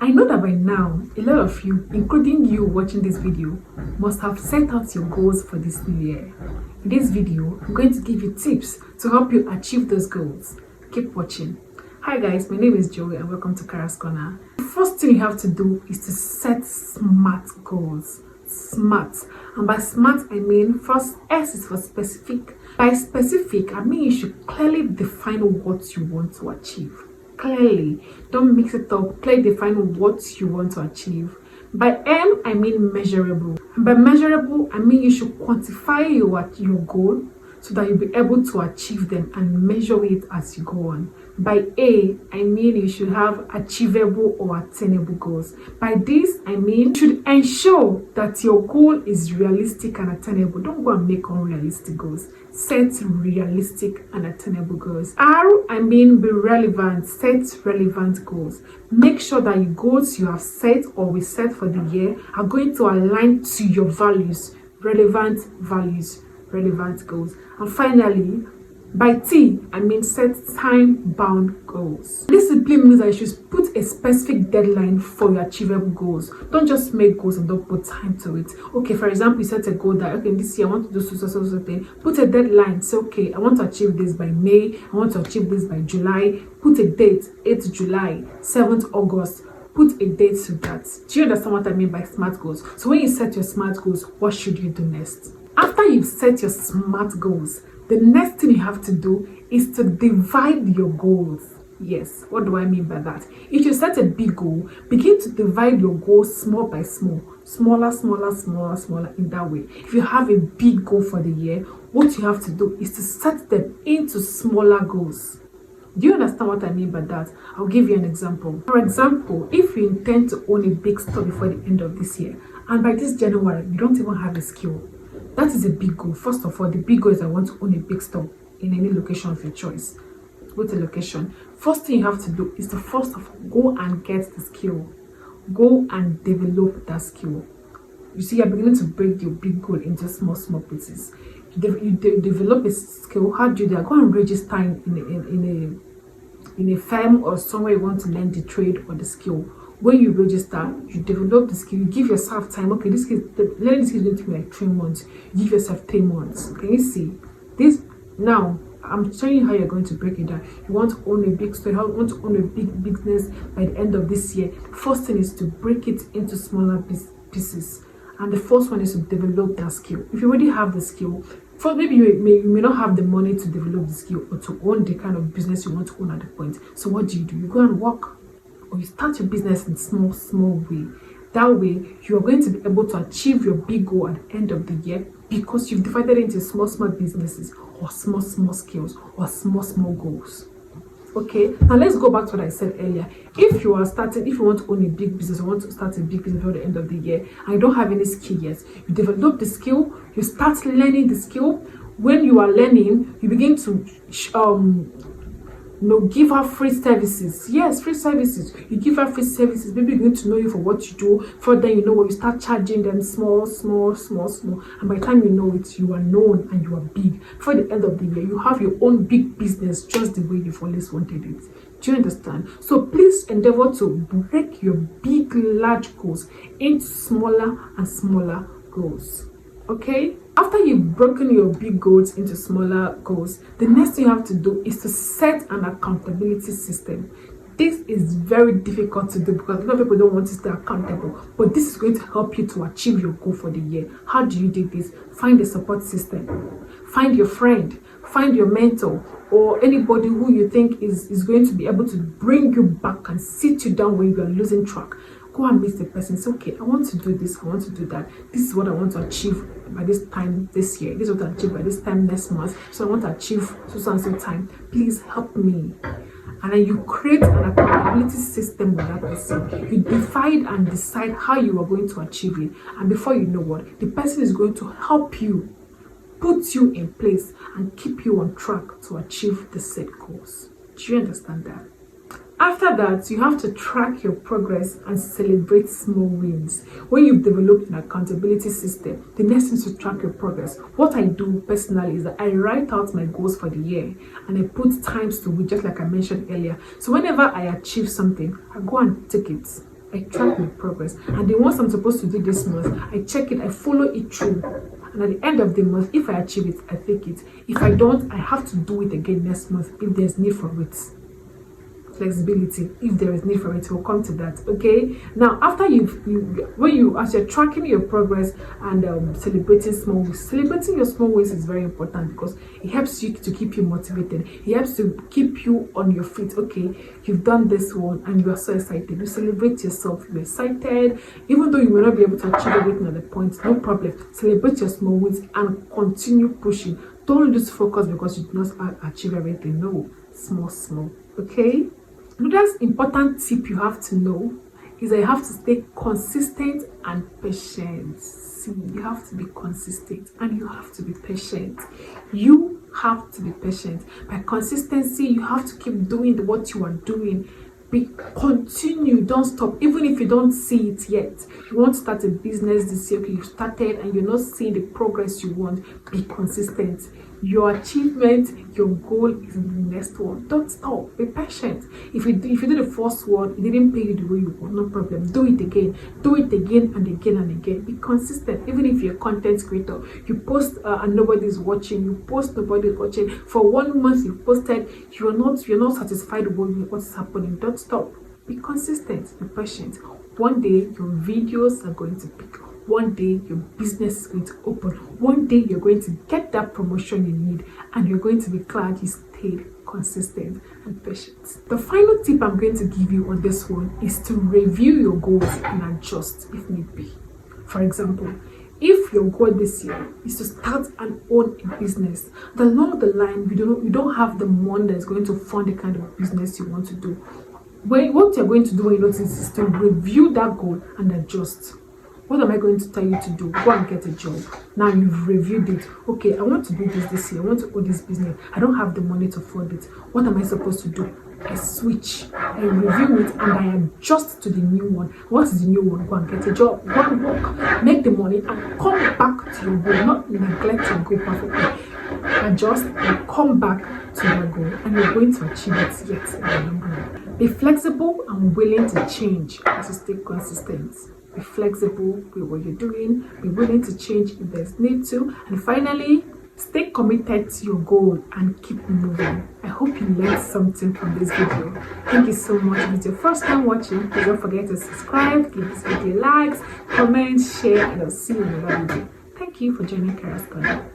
I know that by now, a lot of you, including you watching this video, must have set out your goals for this new year. In this video, I'm going to give you tips to help you achieve those goals. Keep watching. Hi guys, my name is Joey and welcome to Kara's Corner. The first thing you have to do is to set SMART goals. SMART. And by SMART, I mean first S is for specific. By specific, I mean you should clearly define what you want to achieve. Clearly, don't mix it up. Clearly define what you want to achieve. By M, I mean measurable. And by measurable, I mean you should quantify your goal so that you'll be able to achieve them and measure it as you go on. By A, I mean you should have achievable or attainable goals. By this, I mean you should ensure that your goal is realistic and attainable. Don't go and make unrealistic goals. Set realistic and attainable goals. R, I mean be relevant. Set relevant goals. Make sure that your goals you have set or we set for the year are going to align to your values. Relevant values. Relevant goals. And finally, by T, I mean set time-bound goals. This simply means that you should put a specific deadline for your achievable goals. Don't just make goals and don't put time to it. Okay, for example, you set a goal that, okay, this year I want to do so thing. Put a deadline. Say, okay, I want to achieve this by May. I want to achieve this by July. Put a date, 8th July, 7th August. Put a date to that. Do you understand what I mean by SMART goals? So when you set your SMART goals, what should you do next? After you've set your SMART goals, the next thing you have to do is to divide your goals. Yes, what do I mean by that? If you set a big goal, begin to divide your goals small by small. Smaller in that way. If you have a big goal for the year, what you have to do is to set them into smaller goals. Do you understand what I mean by that? I'll give you an example. For example, if you intend to own a big store before the end of this year, and by this January, you don't even have a skill, that is a big goal. First of all, the big goal is I want to own a big store in any location of your choice. Go to location. First thing you have to do is to first of all go and get the skill. Go and develop that skill. You see, you're beginning to break your big goal into small pieces. You develop a skill. How do you do that? Go and register in a firm or somewhere you want to learn the trade or the skill. When you register, you develop the skill, you give yourself time. Okay, learning this skill is going to be like 3 months. You give yourself 3 months. Can you see this? Now I'm showing you how you're going to break it down. You want to own a big store, you want to own a big business by the end of this year. First thing is to break it into smaller pieces, and the first one is to develop that skill. If you already have the skill, first, maybe you may not have the money to develop the skill or to own the kind of business you want to own at the point. So what do? You go and work, or you start your business in small way. That way, you are going to be able to achieve your big goal at the end of the year because you've divided it into small businesses or small skills or small goals. Okay, now let's go back to what I said earlier. If you want to own a big business, or want to start a big business before the end of the year, and you don't have any skill yet, you develop the skill, you start learning the skill. When you are learning, you begin to give her free services. Yes, free services. You give her free services. Maybe you're going to know you for what you do. Further, you know when you start charging them small. And by the time you know it, you are known and you are big. For the end of the year, you have your own big business just the way you've always wanted it. Do you understand? So please endeavor to break your big, large goals into smaller and smaller goals. Okay? After you've broken your big goals into smaller goals, the next thing you have to do is to set an accountability system. This is very difficult to do because a lot of people don't want to stay accountable, but this is going to help you to achieve your goal for the year. How do you do this? Find a support system. Find your friend. Find your mentor or anybody who you think is going to be able to bring you back and sit you down when you are losing track. Go and meet the person. Say, okay, I want to do this, I want to do that. This is what I want to achieve by this time this year. This is what I achieve by this time next month. So I want to achieve so and so time. Please help me. And then you create an accountability system with that person. You divide and decide how you are going to achieve it. And before you know what, the person is going to help you, put you in place, and keep you on track to achieve the set goals. Do you understand that? After that, you have to track your progress and celebrate small wins. When you've developed an accountability system, the next thing is to track your progress. What I do personally is that I write out my goals for the year and I put times to it, just like I mentioned earlier. So whenever I achieve something, I go and take it. I track my progress. And the ones I'm supposed to do this month, I check it, I follow it through. And at the end of the month, if I achieve it, I take it. If I don't, I have to do it again next month if there's need for it. Flexibility, if there is need for it, we'll come to that. Okay, now after as you're tracking your progress and celebrating small wins, celebrating your small wins is very important because it helps you to keep you motivated. It helps to keep you on your feet. Okay, you've done this one and you are so excited. You celebrate yourself. You're excited, even though you may not be able to achieve everything at the point. No problem. Celebrate your small wins and continue pushing. Don't lose focus because you do not achieve everything. No, small. Okay. Another important tip you have to know is that you have to stay consistent and patient. See, you have to be consistent and you have to be patient. You have to be patient. By consistency, you have to keep doing what you are doing. Continue, don't stop, even if you don't see it yet. You want to start a business this year, okay, you've started and you're not seeing the progress you want. Be consistent. Your achievement, your goal is in the next one. Don't stop. Be patient. If you do the first one, it didn't pay you the way you want, no problem. Do it again. Do it again and again and again. Be consistent. Even if you're a content creator, you post and nobody's watching. You post, nobody's watching. For 1 month you posted, you're not satisfied with what's happening. Don't stop. Be consistent. Be patient. One day your videos are going to pick up. One day your business is going to open. One day you're going to get that promotion you need and you're going to be glad you stayed consistent and patient. The final tip I'm going to give you on this one is to review your goals and adjust if need be. For example, if your goal this year is to start and own a business, then along the line you don't have the money that's going to fund the kind of business you want to do. What you're going to do when you notice is to review that goal and adjust. What am I going to tell you to do? Go and get a job. Now you've reviewed it. Okay, I want to do this year. I want to own this business. I don't have the money to fund it. What am I supposed to do? I switch. I review it and I adjust to the new one. What is the new one? Go and get a job. Go and work. Make the money and come back to your goal. Not neglect your goal perfectly. Adjust and come back to your goal. And you're going to achieve it yet in the long run. Be flexible and willing to change as you stay consistent. Be flexible with what you're doing. Be willing to change if there's need to. And finally, stay committed to your goal and keep moving. I hope you learned something from this video. Thank you so much. If it's your first time watching, please don't forget to subscribe, give this video likes, comment, share, and I'll see you in another video. Thank you for joining Kara's Corner.